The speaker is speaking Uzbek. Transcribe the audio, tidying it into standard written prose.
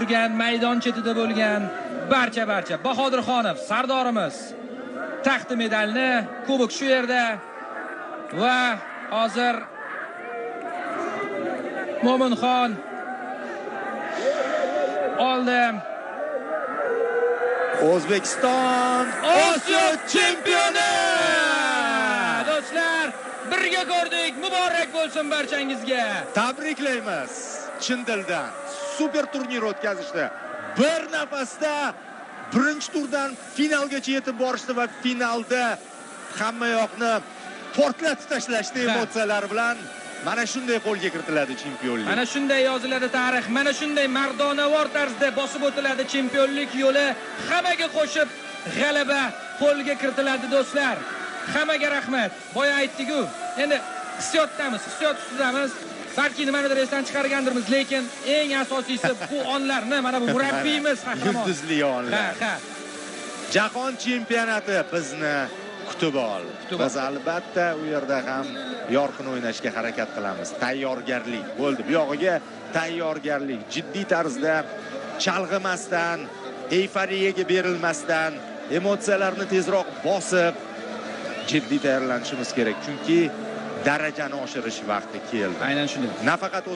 maydon chetida bo'lgan barcha Bahodirxonov sardorimiz taxti medalni, kubok shu yerda va hozir Mo'minxon oldi. O'zbekiston Osiyo chempioni! Do'stlar, birga ko'rdik. Muborak bo'lsin barchangizga. Tabriklaymiz. Chin dildan super turnir o'tkazishdi. Bir nafasda birinchi turdan finalgacha yetib borishdi va finalda hamma yoqni portlatib tashlashdi emotsiyalar bilan. Mana shunday qo'lga kiritiladi chempionlik. Mana shunday yoziladi tarix. Mana shunday mardonavor tarzda bosib o'tiladi chempionlik yo'li. Hammaga qo'shib g'alaba qo'lga kiritiladi do'stlar. Hammaga rahmat. Boya aytdik-ku. Endi hissiyotdamiz, hissiyot ustidamiz. Balki nimanidir esdan chiqargandirmiz, lekin eng asosiysi bu onlarni mana bu murabbiyimiz qahramon. Yulduzli onlar. Ha. Jahon chempionati bizni kutib ol. Biz albatta u yerda ham yorqin o'ynashga harakat qilamiz. Tayyorgarlik bo'ldi. Bu yog'iga tayyorgarlik, jiddiy tarzda chalg'imasdan, euforiyaga berilmasdan, emotsiyalarni tezroq bosib jiddiy tayyorlanishimiz kerak. Chunki darajani oshirish vaqti keldi. Aynan shunday. Nafaqat